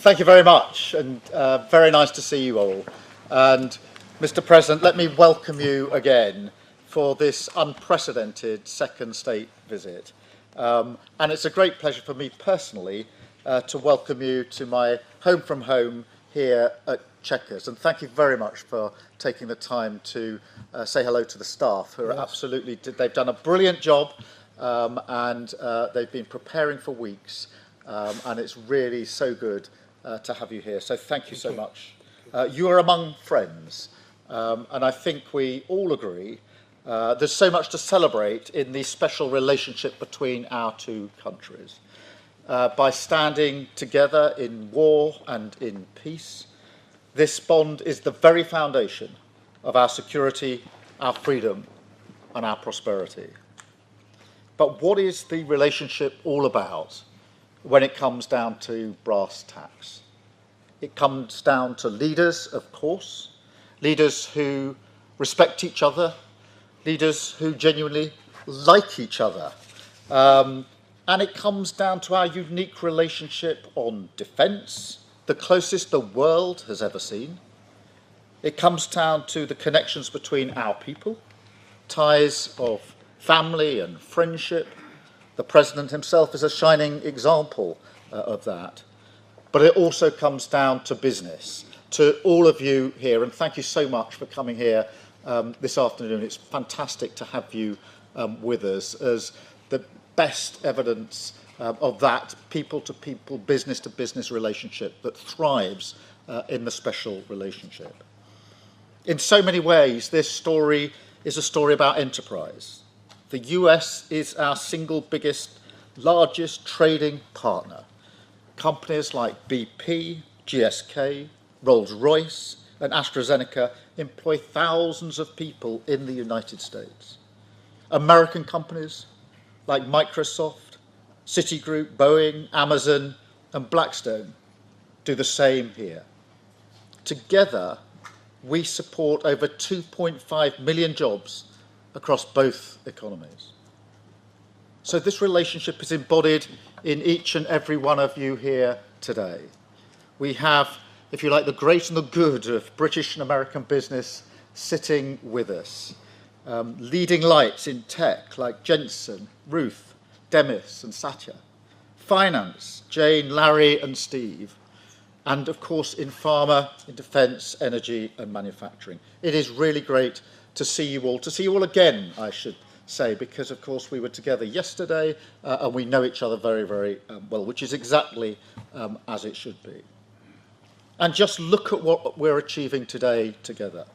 Thank you very much, and very nice to see you all. And Mr. President, let me welcome you again for this unprecedented second state visit. And it's a great pleasure for me personally to welcome you to my home from home here at Chequers. And thank you very much for taking the time to say hello to the staff, who are absolutely, they've done a brilliant job, and they've been preparing for weeks. And it's really so good to have you here. So thank you so much. You are among friends, and I think we all agree there's so much to celebrate in the special relationship between our two countries. By standing together in war and in peace, this bond is the very foundation of our security, our freedom, and our prosperity. But what is the relationship all about when it comes down to brass tacks? It comes down to leaders, of course, leaders who respect each other, leaders who genuinely like each other. And it comes down to our unique relationship on defence, the closest the world has ever seen. It comes down to the connections between our people, ties of family and friendship. The President himself is a shining example of that. But it also comes down to business, to all of you here, and thank you so much for coming here this afternoon. It's fantastic to have you with us as the best evidence of that people-to-people, business-to-business relationship that thrives in the special relationship. In so many ways, this story is a story about enterprise. The US is our single biggest, largest trading partner. Companies like BP, GSK, Rolls-Royce, and AstraZeneca employ thousands of people in the United States. American companies like Microsoft, Citigroup, Boeing, Amazon, and Blackstone do the same here. Together, we support over 2.5 million jobs across both economies. So this relationship is embodied in each and every one of you here today. We have, if you like, the great and the good of British and American business sitting with us. Leading lights in tech like Jensen, Ruth, Demis and Satya. Finance, Jane, Larry and Steve. And of course in pharma, in defence, energy and manufacturing. It is really great to see you all again, I should say, because of course we were together yesterday and we know each other very, very well, which is exactly as it should be. And just look at what we're achieving today together.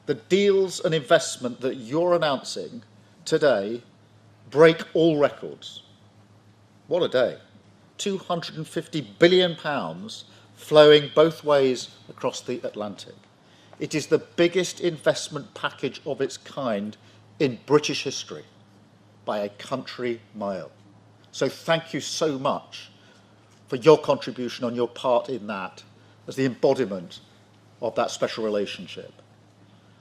The deals and investment that you're announcing today break all records. What a day. £250 billion flowing both ways across the Atlantic. It is the biggest investment package of its kind in British history by a country mile. So thank you so much for your contribution on your part in that as the embodiment of that special relationship.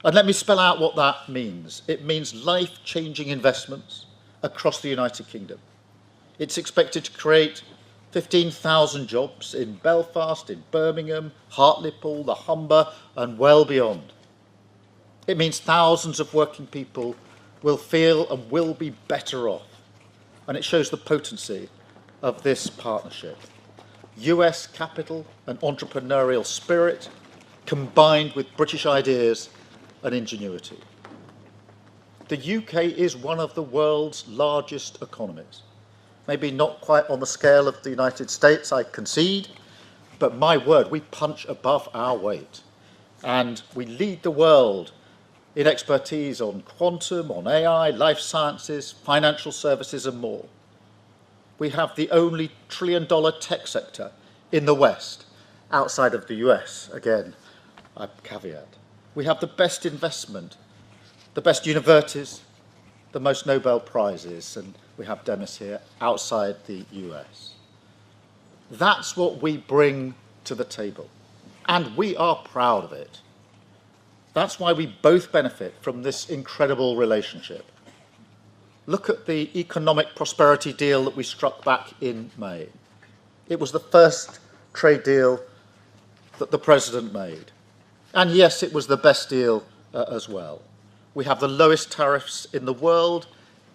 And let me spell out what that means. It means life-changing investments across the United Kingdom. It's expected to create 15,000 jobs in Belfast, in Birmingham, Hartlepool, the Humber, and well beyond. It means thousands of working people will feel and will be better off. And it shows the potency of this partnership. US capital and entrepreneurial spirit combined with British ideas and ingenuity. The UK is one of the world's largest economies. Maybe not quite on the scale of the United States, I concede, but my word, we punch above our weight. And we lead the world in expertise on quantum, on AI, life sciences, financial services and more. We have the only trillion-dollar tech sector in the West, outside of the US, again, I caveat. We have the best investment, the best universities, the most Nobel Prizes, and we have Demis here, outside the US. That's what we bring to the table, and we are proud of it. That's why we both benefit from this incredible relationship. Look at the economic prosperity deal that we struck back in May. It was the first trade deal that the President made. And yes, it was the best deal as well. We have the lowest tariffs in the world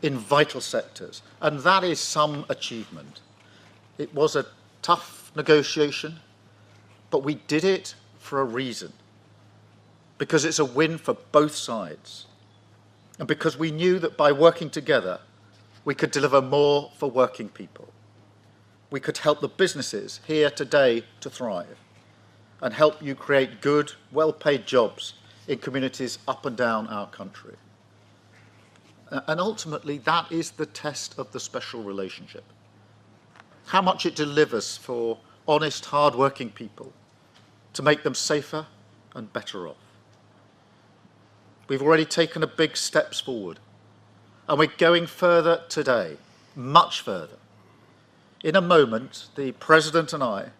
in vital sectors, and that is some achievement. It was a tough negotiation, but we did it for a reason, because it's a win for both sides, and because we knew that by working together, we could deliver more for working people. We could help the businesses here today to thrive and help you create good, well-paid jobs in communities up and down our country. And ultimately, that is the test of the special relationship. How much it delivers for honest, hard-working people to make them safer and better off. We've already taken a big steps forward, and we're going further today, much further. In a moment, the President and I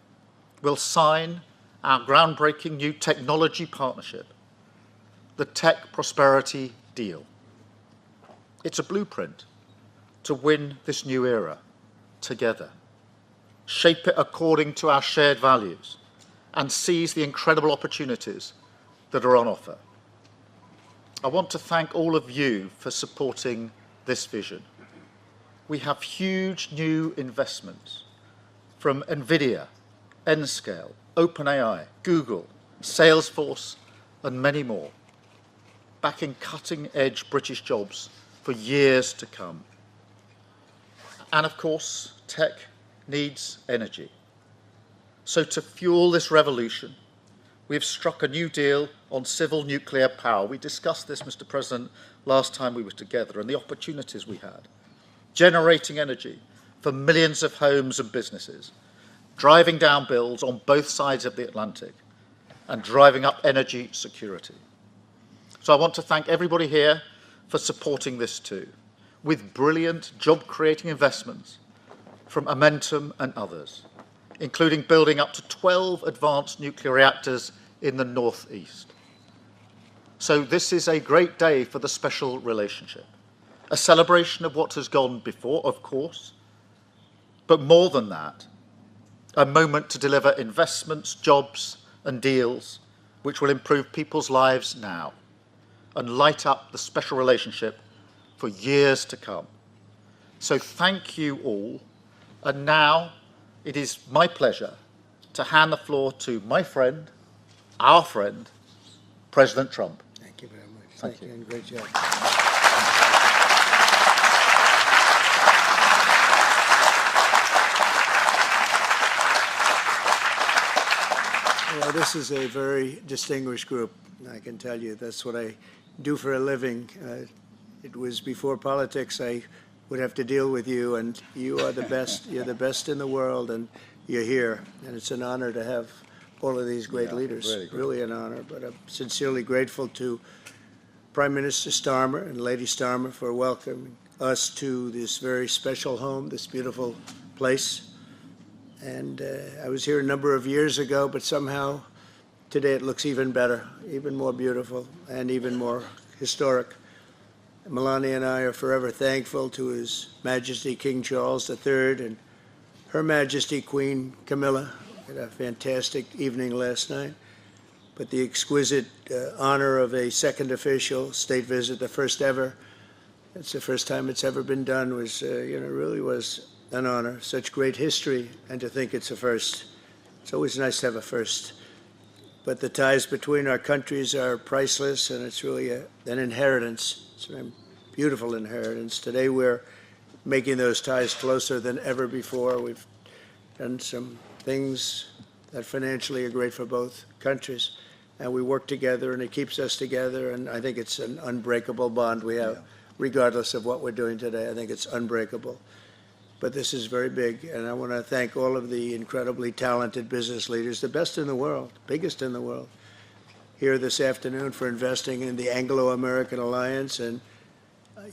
will sign our groundbreaking new technology partnership, the Tech Prosperity Deal. It's a blueprint to win this new era together, shape it according to our shared values, and seize the incredible opportunities that are on offer. I want to thank all of you for supporting this vision. We have huge new investments from NVIDIA, Nscale, OpenAI, Google, Salesforce, and many more, backing cutting-edge British jobs for years to come. And of course, tech needs energy. So to fuel this revolution, we've struck a new deal on civil nuclear power. We discussed this, Mr. President, last time we were together, and the opportunities we had. Generating energy for millions of homes and businesses, driving down bills on both sides of the Atlantic, and driving up energy security. So I want to thank everybody here for supporting this too, with brilliant job-creating investments from Momentum and others, including building up to 12 advanced nuclear reactors in the northeast. So this is a great day for the special relationship, a celebration of what has gone before, of course, but more than that, a moment to deliver investments, jobs, and deals which will improve people's lives now and light up the special relationship for years to come. So thank you all. And now it is my pleasure to hand the floor to my friend, our friend, President Trump. Thank you very much. Thank you, and great job. Well, this is a very distinguished group. I can tell you that's what I do for a living. It was before politics. I would have to deal with you, and you are the best. You're the best in the world, and you're here. And it's an honor to have all of these great leaders. Really an honor. But I'm sincerely grateful to Prime Minister Starmer and Lady Starmer for welcoming us to this very special home, this beautiful place. And I was here a number of years ago, but somehow today it looks even better, even more beautiful, and even more historic. Melania and I are forever thankful to His Majesty King Charles III and Her Majesty Queen Camilla. We had a fantastic evening last night. But the exquisite honor of a second official state visit, the first ever, it's the first time it's ever been done, was, really was an honor. Such great history, and to think it's a first. It's always nice to have a first. But the ties between our countries are priceless, and it's really an inheritance. It's a beautiful inheritance. Today we're making those ties closer than ever before. We've done some things that financially are great for both countries, and we work together, and it keeps us together, and I think it's an unbreakable bond we have, regardless of what we're doing today. I think it's unbreakable. But this is very big, and I want to thank all of the incredibly talented business leaders, the best in the world, biggest in the world, here this afternoon for investing in the Anglo-American Alliance, and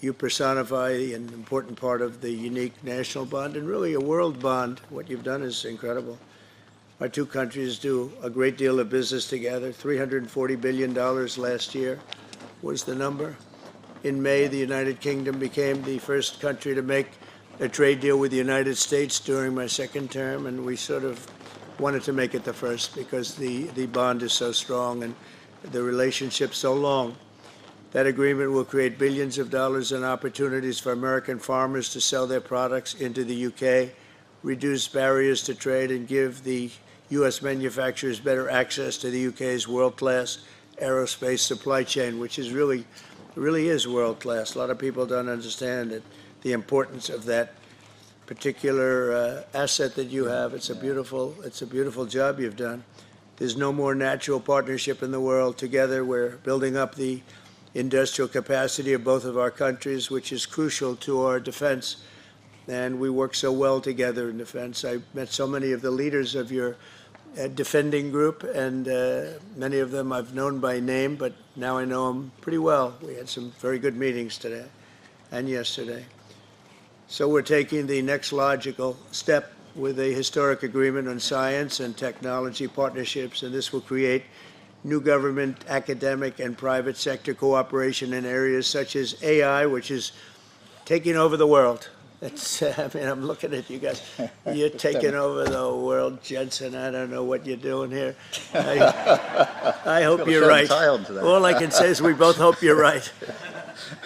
you personify an important part of the unique national bond and really a world bond. What you've done is incredible. Our two countries do a great deal of business together. $340 billion last year was the number. In May, the United Kingdom became the first country to make a trade deal with the United States during my second term, and we sort of wanted to make it the first because the bond is so strong and the relationship so long. That agreement will create billions of dollars in opportunities for American farmers to sell their products into the UK, reduce barriers to trade, and give the U.S. manufacturers better access to the UK's world-class aerospace supply chain, which is really is world-class. A lot of people don't understand it, the importance of that particular asset that you have. It's a beautiful job you've done. There's no more natural partnership in the world. Together, we're building up the industrial capacity of both of our countries, which is crucial to our defense. And we work so well together in defense. I met so many of the leaders of your defending group, and many of them I've known by name, but now I know them pretty well. We had some very good meetings today and yesterday. So we're taking the next logical step with a historic agreement on science and technology partnerships, and this will create new government, academic, and private sector cooperation in areas such as AI, which is taking over the world. I'm looking at you guys. You're taking over the world, Jensen. I don't know what you're doing here. I hope you're right. All I can say is we both hope you're right.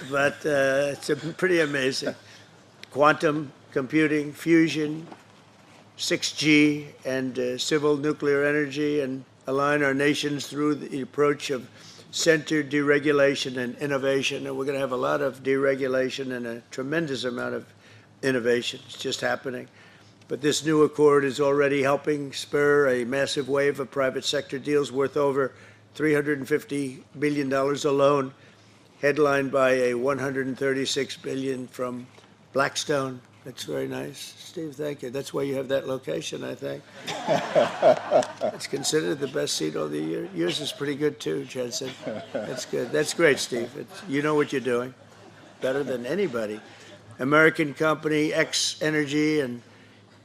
But it's pretty amazing. Quantum computing, fusion, 6G, and civil nuclear energy, and align our nations through the approach of centered deregulation and innovation. And we're going to have a lot of deregulation and a tremendous amount of innovation. It's just happening. But this new accord is already helping spur a massive wave of private sector deals worth over $350 billion alone, headlined by a $136 billion from Blackstone. That's very nice. Steve, thank you. That's why you have that location, I think. It's considered the best seat all the year. Yours is pretty good too, Jensen. That's good. That's great, Steve. You know what you're doing better than anybody. American company X Energy and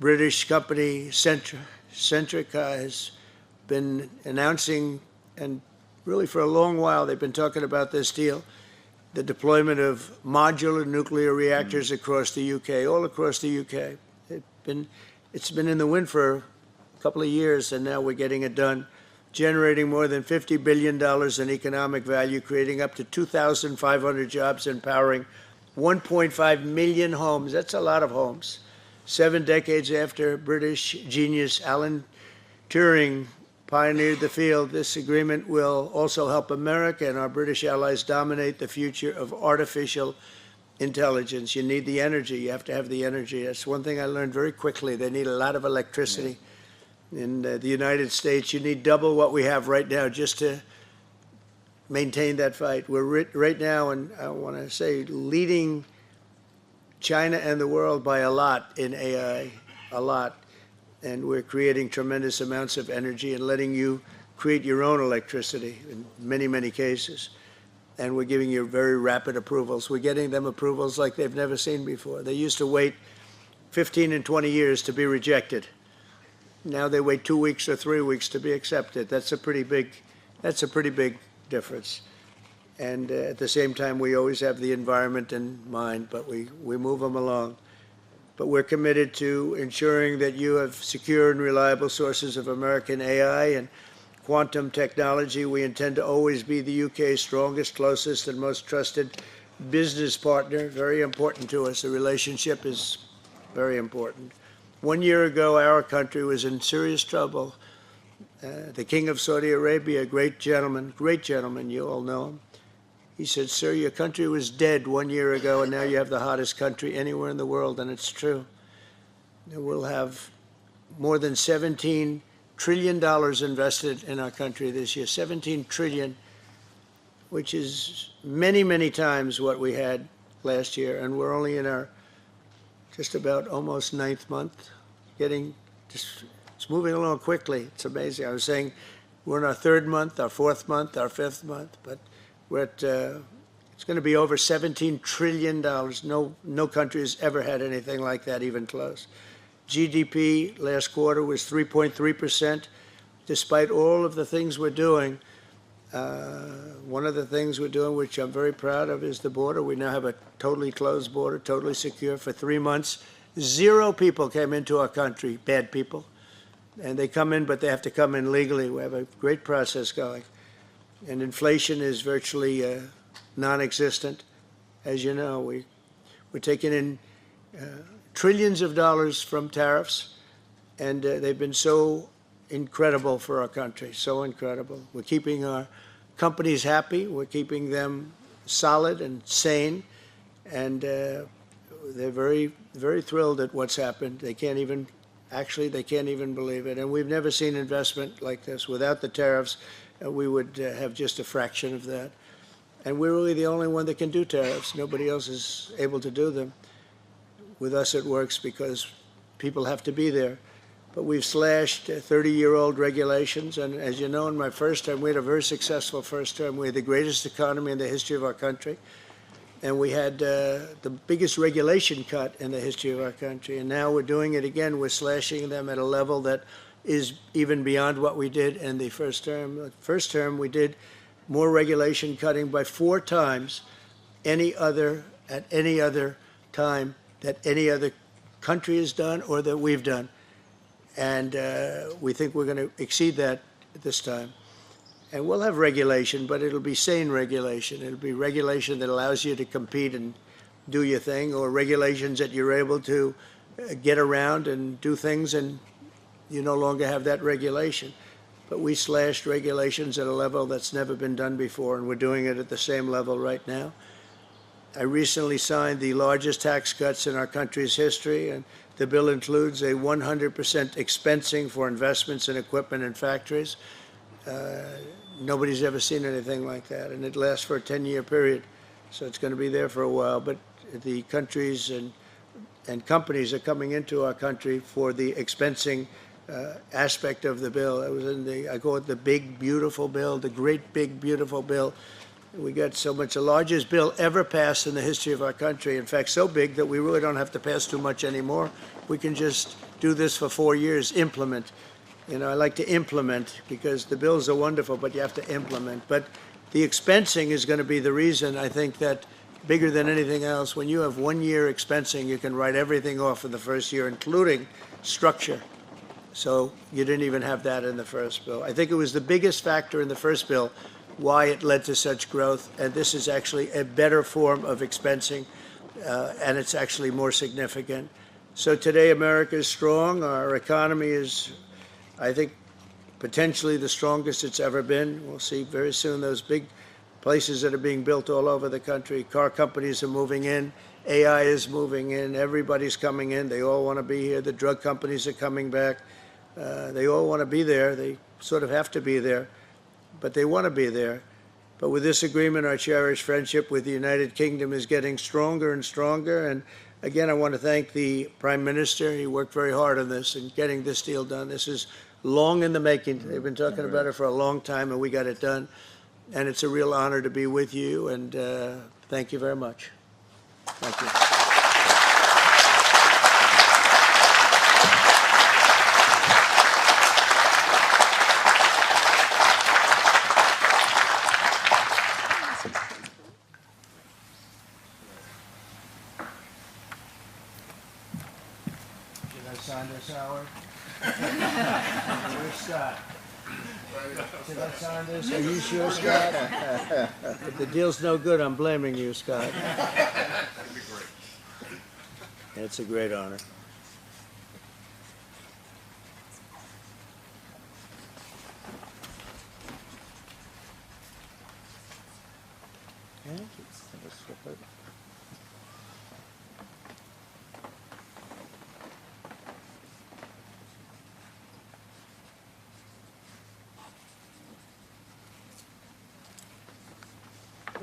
British company Centrica has been announcing, and really for a long while they've been talking about this deal, the deployment of modular nuclear reactors across the UK, all across the UK. It's been in the wind for a couple of years, and now we're getting it done, generating more than $50 billion in economic value, creating up to 2,500 jobs, and powering 1.5 million homes. That's a lot of homes. 7 decades after British genius Alan Turing pioneered the field, this agreement will also help America and our British allies dominate the future of artificial intelligence. You need the energy. You have to have the energy. That's one thing I learned very quickly. They need a lot of electricity. In the United States, you need double what we have right now just to maintain that fight. We're right now, and I want to say, leading China and the world by a lot in AI, a lot. And we're creating tremendous amounts of energy and letting you create your own electricity in many, many cases. And we're giving you very rapid approvals. We're getting them approvals like they've never seen before. They used to wait 15 and 20 years to be rejected. Now they wait 2 weeks or 3 weeks to be accepted. That's a pretty big difference. And at the same time, we always have the environment in mind, but we move them along. But we're committed to ensuring that you have secure and reliable sources of American AI and quantum technology. We intend to always be the UK's strongest, closest, and most trusted business partner. Very important to us. The relationship is very important. 1 year ago, our country was in serious trouble. The King of Saudi Arabia, a great gentleman, you all know him. He said, "Sir, your country was dead 1 year ago, and now you have the hottest country anywhere in the world," and it's true. We'll have more than $17 trillion invested in our country this year, 17 trillion, which is many, many times what we had last year, and we're only in our just about almost 9th month, it's moving along quickly. It's amazing. I was saying we're in our 3rd month, our 4th month, our 5th month, but we're at, it's going to be over $17 trillion. No country has ever had anything like that, even close. GDP last quarter was 3.3%. Despite all of the things we're doing, one of the things we're doing, which I'm very proud of, is the border. We now have a totally closed border, totally secure for 3 months. 0 people came into our country, bad people. And they come in, but they have to come in legally. We have a great process going. And inflation is virtually non-existent. As you know, we're taking in trillions of dollars from tariffs, and they've been so incredible for our country, so incredible. We're keeping our companies happy. We're keeping them solid and sane, and they're very, very thrilled at what's happened. They can't even believe it. And we've never seen investment like this. Without the tariffs, we would have just a fraction of that. And we're really the only one that can do tariffs. Nobody else is able to do them. With us, it works because people have to be there. But we've slashed 30-year-old regulations. And as you know, in my first term, we had a very successful first term. We had the greatest economy in the history of our country. And we had the biggest regulation cut in the history of our country. And now we're doing it again. We're slashing them at a level that is even beyond what we did in the first term. The first term, we did more regulation cutting by 4 times at any other time that any other country has done or that we've done. And we think we're going to exceed that this time. And we'll have regulation, but it'll be sane regulation. It'll be regulation that allows you to compete and do your thing, or regulations that you're able to get around and do things and you no longer have that regulation. But we slashed regulations at a level that's never been done before, and we're doing it at the same level right now. I recently signed the largest tax cuts in our country's history, and the bill includes a 100% expensing for investments in equipment and factories. Nobody's ever seen anything like that, and it lasts for a 10-year period, so it's going to be there for a while. But the countries and companies are coming into our country for the expensing aspect of the bill. It was in I call it the big, beautiful bill, the great, big, beautiful bill. We got so much, the largest bill ever passed in the history of our country. In fact, so big that we really don't have to pass too much anymore. We can just do this for 4 years, implement. You know, I like to implement because the bills are wonderful, but you have to implement. But the expensing is going to be the reason, I think, that bigger than anything else, when you have 1 year expensing, you can write everything off in the first year, including structure. So you didn't even have that in the first bill. I think it was the biggest factor in the first bill why it led to such growth. And this is actually a better form of expensing, and it's actually more significant. So today, America is strong. Our economy is, I think, potentially the strongest it's ever been. We'll see very soon those big places that are being built all over the country. Car companies are moving in. AI is moving in. Everybody's coming in. They all want to be here. The drug companies are coming back. They all want to be there. They sort of have to be there, but they want to be there. But with this agreement, our cherished friendship with the United Kingdom is getting stronger and stronger. And again, I want to thank the Prime Minister. He worked very hard on this and getting this deal done. This is long in the making. They've been talking about it for a long time, and we got it done. And it's a real honor to be with you, and thank you very much. Thank you. Sign this, Howard? Where's Scott? Did I sign this? Are you sure, Scott? If the deal's no good, I'm blaming you, Scott. That'd be great. It's a great honor. Thank you.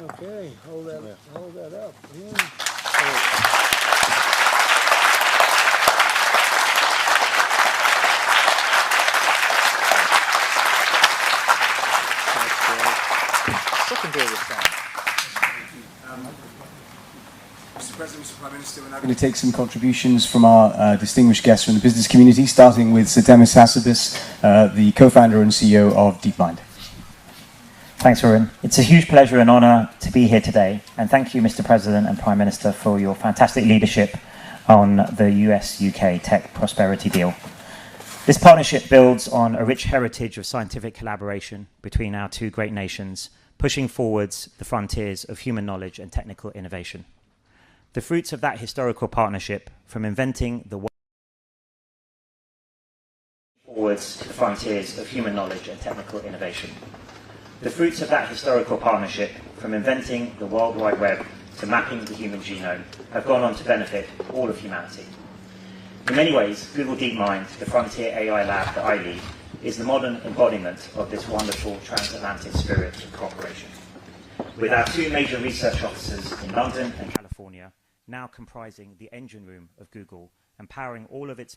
Okay, hold that up. Second deal this time. Mr. President, Mr. Prime Minister, we're now We're going to take some contributions from our distinguished guests from the business community, starting with Sir Demis Hassabis, the co-founder and CEO of DeepMind. Thanks, Arun. It's a huge pleasure and honour to be here today, and thank you, Mr. President and Prime Minister, for your fantastic leadership on the US-UK tech prosperity deal. This partnership builds on a rich heritage of scientific collaboration between our two great nations, pushing forwards the frontiers of human knowledge and technical innovation. The fruits of that historical partnership, from inventing the forwards to the frontiers of human knowledge and technical innovation. The fruits of that historical partnership, from inventing the World Wide Web to mapping the human genome, have gone on to benefit all of humanity. In many ways, Google DeepMind, the frontier AI lab that I lead, is the modern embodiment of this wonderful transatlantic spirit of cooperation. With our two major research offices in London and California, now comprising the engine room of Google, and powering all of its